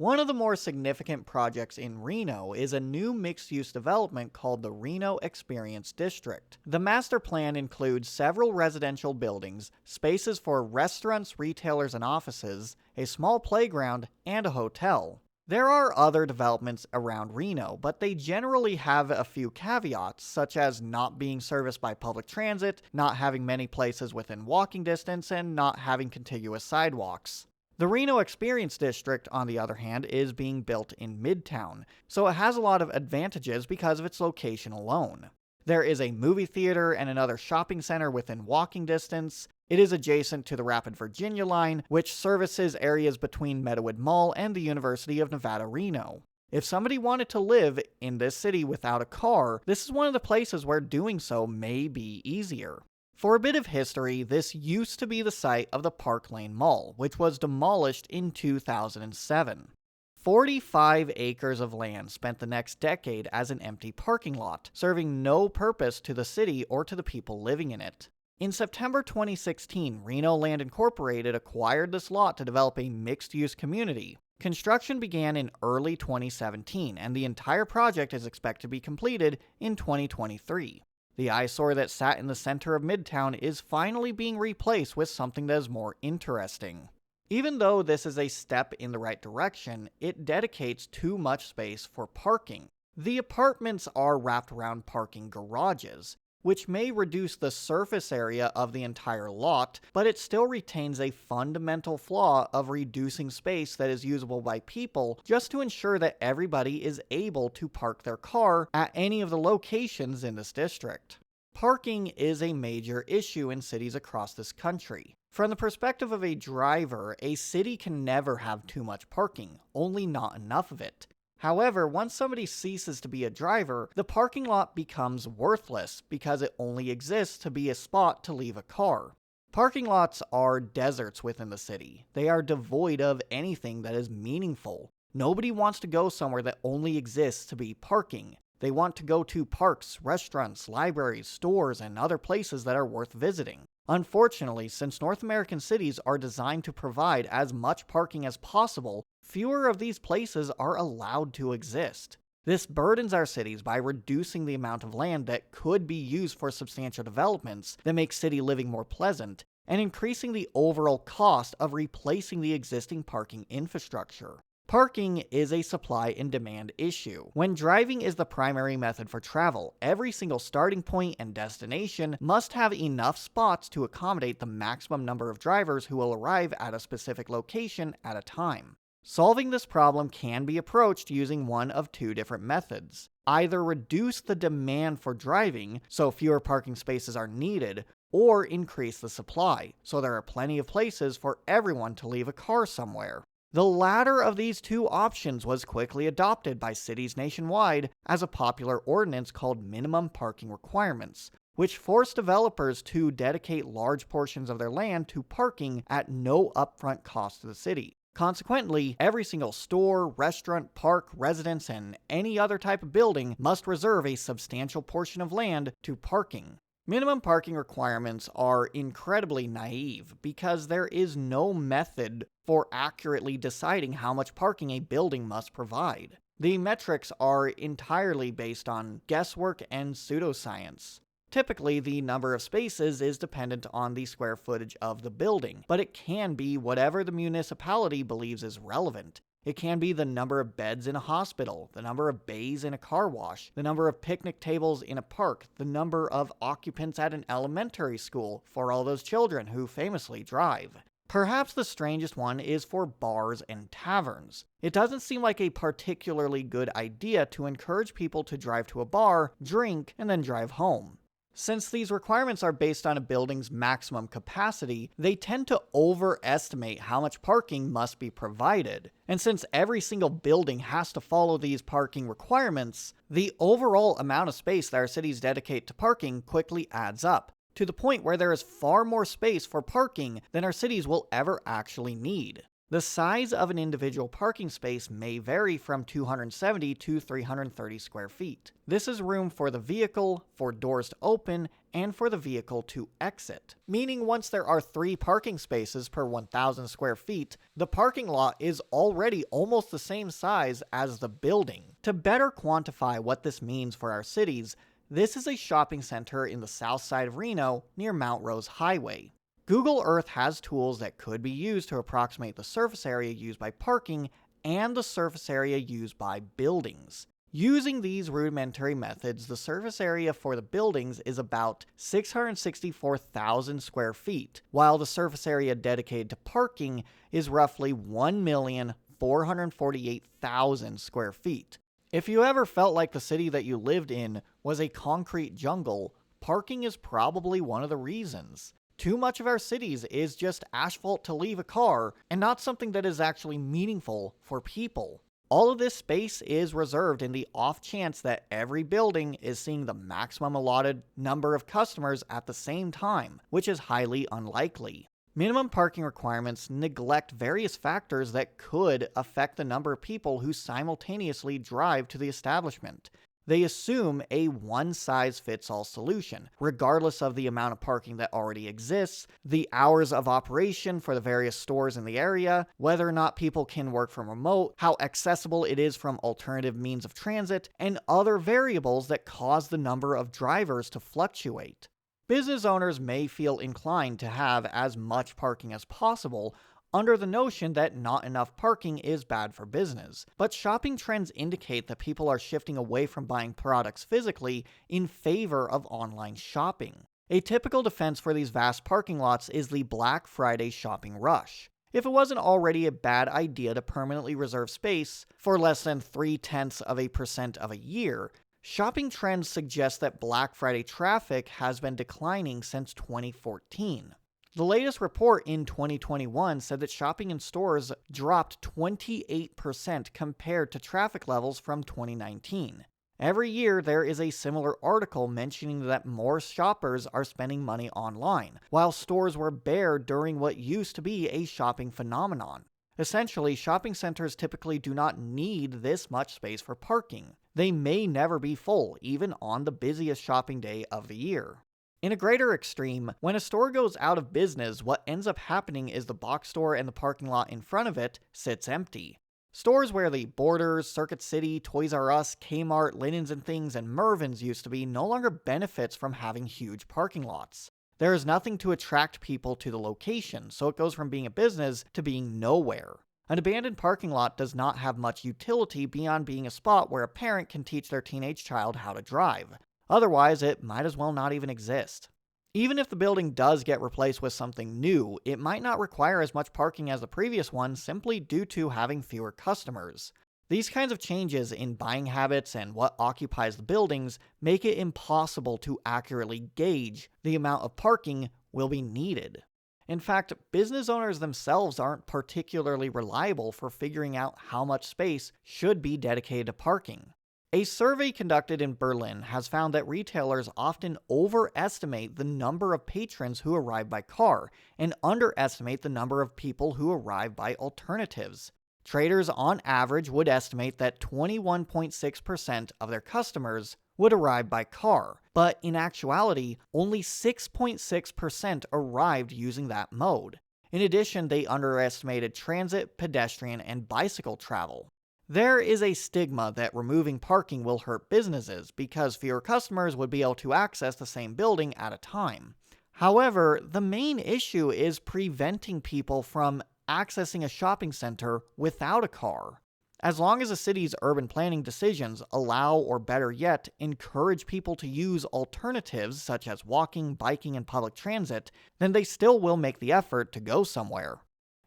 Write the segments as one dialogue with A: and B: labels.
A: One of the more significant projects in Reno is a new mixed-use development called the Reno Experience District. The master plan includes several residential buildings, spaces for restaurants, retailers, and offices, a small playground, and a hotel. There are other developments around Reno, but they generally have a few caveats, such as not being serviced by public transit, not having many places within walking distance, and not having contiguous sidewalks. The Reno Experience District, on the other hand, is being built in Midtown, so it has a lot of advantages because of its location alone. There is a movie theater and another shopping center within walking distance. It is adjacent to the Rapid Virginia line, which services areas between Meadowood Mall and the University of Nevada, Reno. If somebody wanted to live in this city without a car, this is one of the places where doing so may be easier. For a bit of history, this used to be the site of the Park Lane Mall, which was demolished in 2007. 45 acres of land spent the next decade as an empty parking lot, serving no purpose to the city or to the people living in it. In September 2016, Reno Land Incorporated acquired this lot to develop a mixed-use community. Construction began in early 2017, and the entire project is expected to be completed in 2023. The eyesore that sat in the center of Midtown is finally being replaced with something that is more interesting. Even though this is a step in the right direction, it dedicates too much space for parking. The apartments are wrapped around parking garages, which may reduce the surface area of the entire lot, but it still retains a fundamental flaw of reducing space that is usable by people just to ensure that everybody is able to park their car at any of the locations in this district. Parking is a major issue in cities across this country. From the perspective of a driver, a city can never have too much parking, only not enough of it. However, once somebody ceases to be a driver, the parking lot becomes worthless because it only exists to be a spot to leave a car. Parking lots are deserts within the city. They are devoid of anything that is meaningful. Nobody wants to go somewhere that only exists to be parking. They want to go to parks, restaurants, libraries, stores, and other places that are worth visiting. Unfortunately, since North American cities are designed to provide as much parking as possible, fewer of these places are allowed to exist. This burdens our cities by reducing the amount of land that could be used for substantial developments that make city living more pleasant, and increasing the overall cost of replacing the existing parking infrastructure. Parking is a supply and demand issue. When driving is the primary method for travel, every single starting point and destination must have enough spots to accommodate the maximum number of drivers who will arrive at a specific location at a time. Solving this problem can be approached using one of two different methods. Either reduce the demand for driving, so fewer parking spaces are needed, or increase the supply, so there are plenty of places for everyone to leave a car somewhere. The latter of these two options was quickly adopted by cities nationwide as a popular ordinance called minimum parking requirements, which forced developers to dedicate large portions of their land to parking at no upfront cost to the city. Consequently, every single store, restaurant, park, residence, and any other type of building must reserve a substantial portion of land to parking. Minimum parking requirements are incredibly naive because there is no method for accurately deciding how much parking a building must provide. The metrics are entirely based on guesswork and pseudoscience. Typically, the number of spaces is dependent on the square footage of the building, but it can be whatever the municipality believes is relevant. It can be the number of beds in a hospital, the number of bays in a car wash, the number of picnic tables in a park, the number of occupants at an elementary school for all those children who famously drive. Perhaps the strangest one is for bars and taverns. It doesn't seem like a particularly good idea to encourage people to drive to a bar, drink, and then drive home. Since these requirements are based on a building's maximum capacity, they tend to overestimate how much parking must be provided. And since every single building has to follow these parking requirements, the overall amount of space that our cities dedicate to parking quickly adds up, to the point where there is far more space for parking than our cities will ever actually need. The size of an individual parking space may vary from 270 to 330 square feet. This is room for the vehicle, for doors to open, and for the vehicle to exit. Meaning once there are 3 parking spaces per 1,000 square feet, the parking lot is already almost the same size as the building. To better quantify what this means for our cities, this is a shopping center in the south side of Reno near Mount Rose Highway. Google Earth has tools that could be used to approximate the surface area used by parking and the surface area used by buildings. Using these rudimentary methods, the surface area for the buildings is about 664,000 square feet, while the surface area dedicated to parking is roughly 1,448,000 square feet. If you ever felt like the city that you lived in was a concrete jungle, parking is probably one of the reasons. Too much of our cities is just asphalt to leave a car, and not something that is actually meaningful for people. All of this space is reserved in the off chance that every building is seeing the maximum allotted number of customers at the same time, which is highly unlikely. Minimum parking requirements neglect various factors that could affect the number of people who simultaneously drive to the establishment. They assume a one-size-fits-all solution, regardless of the amount of parking that already exists, the hours of operation for the various stores in the area, whether or not people can work from remote, how accessible it is from alternative means of transit, and other variables that cause the number of drivers to fluctuate. Business owners may feel inclined to have as much parking as possible, under the notion that not enough parking is bad for business. But shopping trends indicate that people are shifting away from buying products physically in favor of online shopping. A typical defense for these vast parking lots is the Black Friday shopping rush. If it wasn't already a bad idea to permanently reserve space for less than 0.3% of a year, shopping trends suggest that Black Friday traffic has been declining since 2014. The latest report in 2021 said that shopping in stores dropped 28% compared to traffic levels from 2019. Every year, there is a similar article mentioning that more shoppers are spending money online, while stores were bare during what used to be a shopping phenomenon. Essentially, shopping centers typically do not need this much space for parking. They may never be full, even on the busiest shopping day of the year. In a greater extreme, when a store goes out of business, what ends up happening is the box store and the parking lot in front of it sits empty. Stores where the Borders, Circuit City, Toys R Us, Kmart, Linens and Things, and Mervyn's used to be no longer benefits from having huge parking lots. There is nothing to attract people to the location, so it goes from being a business to being nowhere. An abandoned parking lot does not have much utility beyond being a spot where a parent can teach their teenage child how to drive. Otherwise, it might as well not even exist. Even if the building does get replaced with something new, it might not require as much parking as the previous one simply due to having fewer customers. These kinds of changes in buying habits and what occupies the buildings make it impossible to accurately gauge the amount of parking will be needed. In fact, business owners themselves aren't particularly reliable for figuring out how much space should be dedicated to parking. A survey conducted in Berlin has found that retailers often overestimate the number of patrons who arrive by car and underestimate the number of people who arrive by alternatives. Traders on average would estimate that 21.6% of their customers would arrive by car, but in actuality, only 6.6% arrived using that mode. In addition, they underestimated transit, pedestrian, and bicycle travel. There is a stigma that removing parking will hurt businesses because fewer customers would be able to access the same building at a time. However, the main issue is preventing people from accessing a shopping center without a car. As long as a city's urban planning decisions allow, or better yet, encourage people to use alternatives such as walking, biking, and public transit, then they still will make the effort to go somewhere.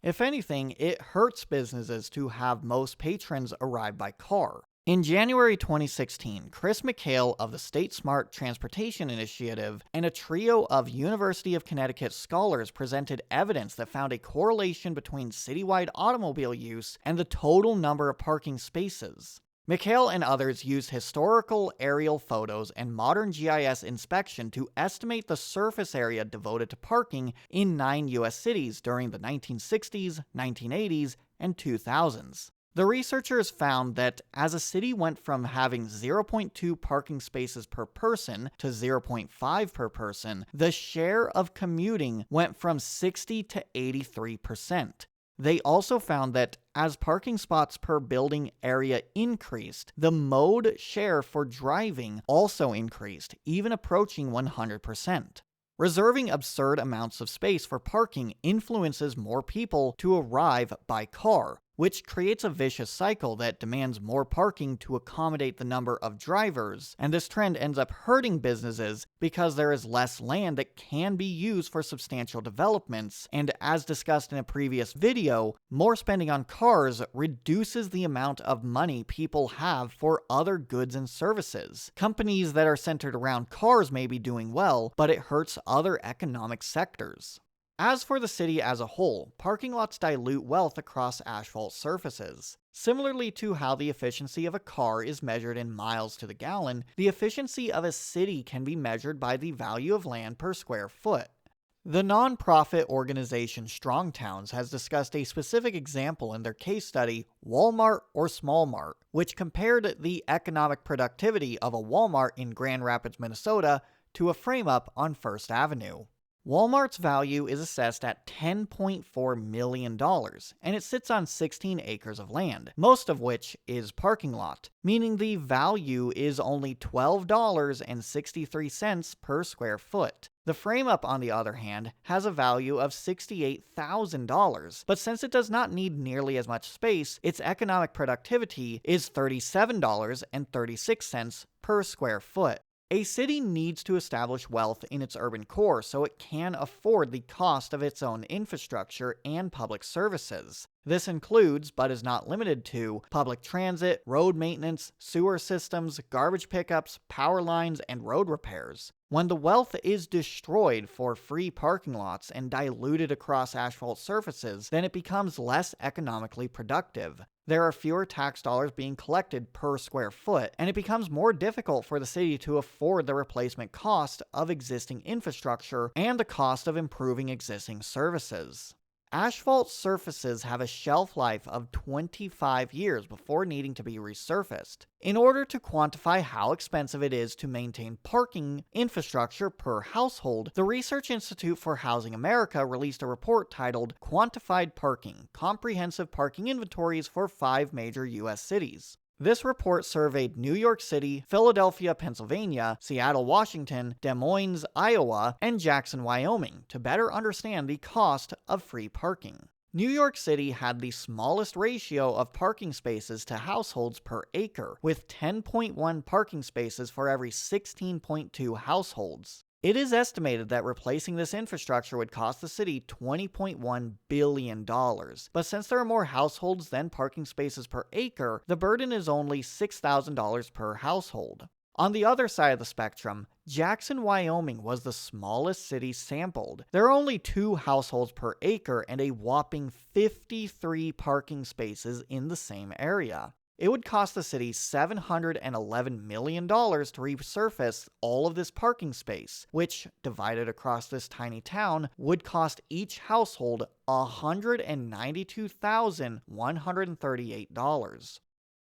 A: If anything, it hurts businesses to have most patrons arrive by car. In January 2016, Chris McHale of the State Smart Transportation Initiative and a trio of University of Connecticut scholars presented evidence that found a correlation between citywide automobile use and the total number of parking spaces. Mikhail and others used historical aerial photos and modern GIS inspection to estimate the surface area devoted to parking in 9 US cities during the 1960s, 1980s, and 2000s. The researchers found that as a city went from having 0.2 parking spaces per person to 0.5 per person, the share of commuting went from 60 to 83%. They also found that as parking spots per building area increased, the mode share for driving also increased, even approaching 100%. Reserving absurd amounts of space for parking influences more people to arrive by car, which creates a vicious cycle that demands more parking to accommodate the number of drivers, and this trend ends up hurting businesses because there is less land that can be used for substantial developments, and as discussed in a previous video, more spending on cars reduces the amount of money people have for other goods and services. Companies that are centered around cars may be doing well, but it hurts other economic sectors. As for the city as a whole, parking lots dilute wealth across asphalt surfaces. Similarly to how the efficiency of a car is measured in miles to the gallon, the efficiency of a city can be measured by the value of land per square foot. The non-profit organization Strong Towns has discussed a specific example in their case study, Walmart or Smallmart, which compared the economic productivity of a Walmart in Grand Rapids, Minnesota, to a frame-up on First Avenue. Walmart's value is assessed at $10.4 million, and it sits on 16 acres of land, most of which is parking lot, meaning the value is only $12.63 per square foot. The frame-up, on the other hand, has a value of $68,000, but since it does not need nearly as much space, its economic productivity is $37.36 per square foot. A city needs to establish wealth in its urban core so it can afford the cost of its own infrastructure and public services. This includes, but is not limited to, public transit, road maintenance, sewer systems, garbage pickups, power lines, and road repairs. When the wealth is destroyed for free parking lots and diluted across asphalt surfaces, then it becomes less economically productive. There are fewer tax dollars being collected per square foot, and it becomes more difficult for the city to afford the replacement cost of existing infrastructure and the cost of improving existing services. Asphalt surfaces have a shelf life of 25 years before needing to be resurfaced. In order to quantify how expensive it is to maintain parking infrastructure per household, the Research Institute for Housing America released a report titled Quantified Parking: Comprehensive Parking Inventories for 5 Major U.S. Cities. This report surveyed New York City, Philadelphia, Pennsylvania, Seattle, Washington, Des Moines, Iowa, and Jackson, Wyoming, to better understand the cost of free parking. New York City had the smallest ratio of parking spaces to households per acre, with 10.1 parking spaces for every 16.2 households. It is estimated that replacing this infrastructure would cost the city $20.1 billion, but since there are more households than parking spaces per acre, the burden is only $6,000 per household. On the other side of the spectrum, Jackson, Wyoming was the smallest city sampled. There are only 2 households per acre and a whopping 53 parking spaces in the same area. It would cost the city $711 million to resurface all of this parking space, which, divided across this tiny town, would cost each household $192,138.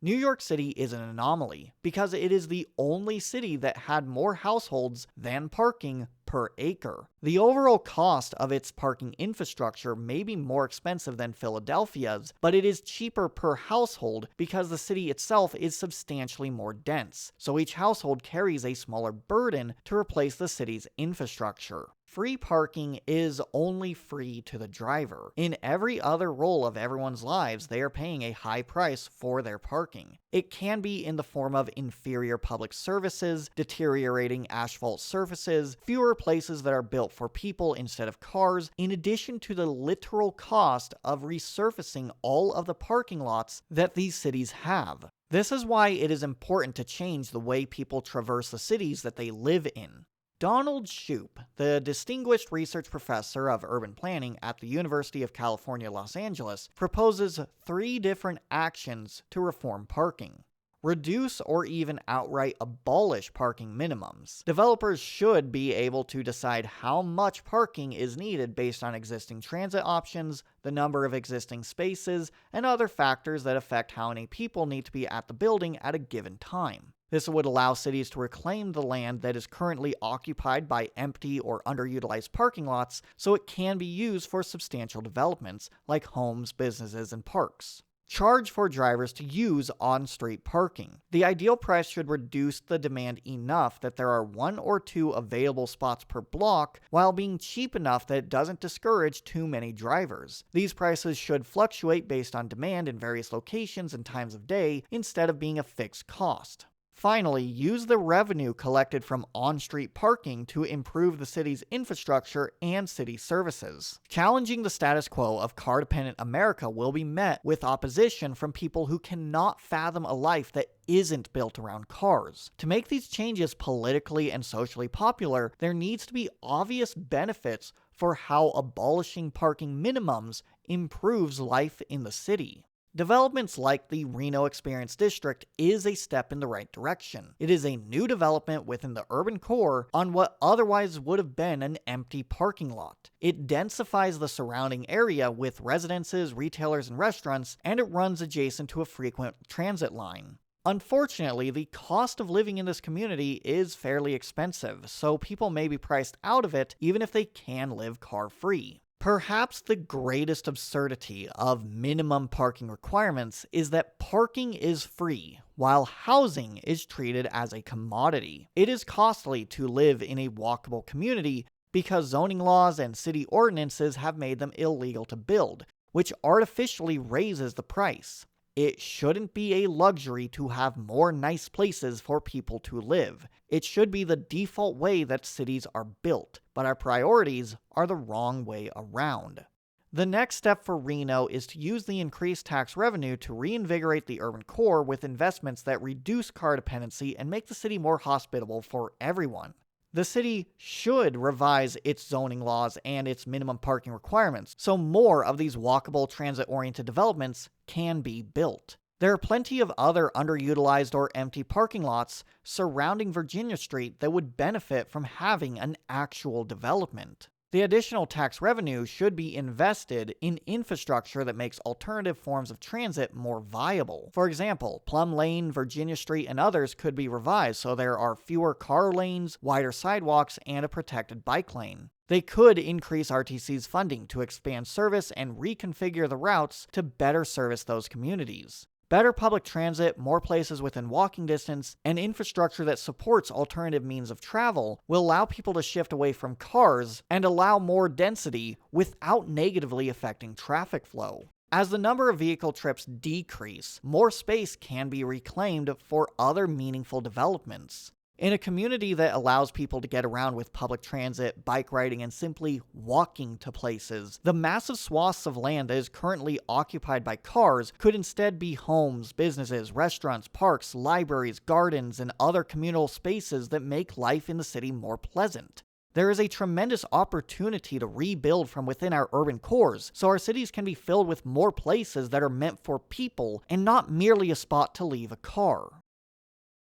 A: New York City is an anomaly because it is the only city that had more households than parking per acre. The overall cost of its parking infrastructure may be more expensive than Philadelphia's, but it is cheaper per household because the city itself is substantially more dense, so each household carries a smaller burden to replace the city's infrastructure. Free parking is only free to the driver. In every other role of everyone's lives, they are paying a high price for their parking. It can be in the form of inferior public services, deteriorating asphalt surfaces, fewer places that are built for people instead of cars, in addition to the literal cost of resurfacing all of the parking lots that these cities have. This is why it is important to change the way people traverse the cities that they live in. Donald Shoup, the distinguished research professor of urban planning at the University of California, Los Angeles, proposes 3 different actions to reform parking. reduce or even outright abolish parking minimums. Developers should be able to decide how much parking is needed based on existing transit options, the number of existing spaces, and other factors that affect how many people need to be at the building at a given time. This would allow cities to reclaim the land that is currently occupied by empty or underutilized parking lots so it can be used for substantial developments like homes, businesses, and parks. Charge for drivers to use on-street parking. The ideal price should reduce the demand enough that there are 1 or 2 available spots per block, while being cheap enough that it doesn't discourage too many drivers. These prices should fluctuate based on demand in various locations and times of day instead of being a fixed cost. Finally, use the revenue collected from on-street parking to improve the city's infrastructure and city services. Challenging the status quo of car-dependent America will be met with opposition from people who cannot fathom a life that isn't built around cars. To make these changes politically and socially popular, there needs to be obvious benefits for how abolishing parking minimums improves life in the city. Developments like the Reno Experience District is a step in the right direction. It is a new development within the urban core on what otherwise would have been an empty parking lot. It densifies the surrounding area with residences, retailers, and restaurants, and it runs adjacent to a frequent transit line. Unfortunately, the cost of living in this community is fairly expensive, so people may be priced out of it even if they can live car-free. Perhaps the greatest absurdity of minimum parking requirements is that parking is free, while housing is treated as a commodity. It is costly to live in a walkable community because zoning laws and city ordinances have made them illegal to build, which artificially raises the price. It shouldn't be a luxury to have more nice places for people to live. It should be the default way that cities are built, but our priorities are the wrong way around. The next step for Reno is to use the increased tax revenue to reinvigorate the urban core with investments that reduce car dependency and make the city more hospitable for everyone. The city should revise its zoning laws and its minimum parking requirements, so more of these walkable, transit-oriented developments can be built. There are plenty of other underutilized or empty parking lots surrounding Virginia Street that would benefit from having an actual development. The additional tax revenue should be invested in infrastructure that makes alternative forms of transit more viable. For example, Plum Lane, Virginia Street, and others could be revised so there are fewer car lanes, wider sidewalks, and a protected bike lane. They could increase RTC's funding to expand service and reconfigure the routes to better service those communities. Better public transit, more places within walking distance, and infrastructure that supports alternative means of travel will allow people to shift away from cars and allow more density without negatively affecting traffic flow. As the number of vehicle trips decrease, more space can be reclaimed for other meaningful developments. In a community that allows people to get around with public transit, bike riding, and simply walking to places, the massive swaths of land that is currently occupied by cars could instead be homes, businesses, restaurants, parks, libraries, gardens, and other communal spaces that make life in the city more pleasant. There is a tremendous opportunity to rebuild from within our urban cores, so our cities can be filled with more places that are meant for people and not merely a spot to leave a car.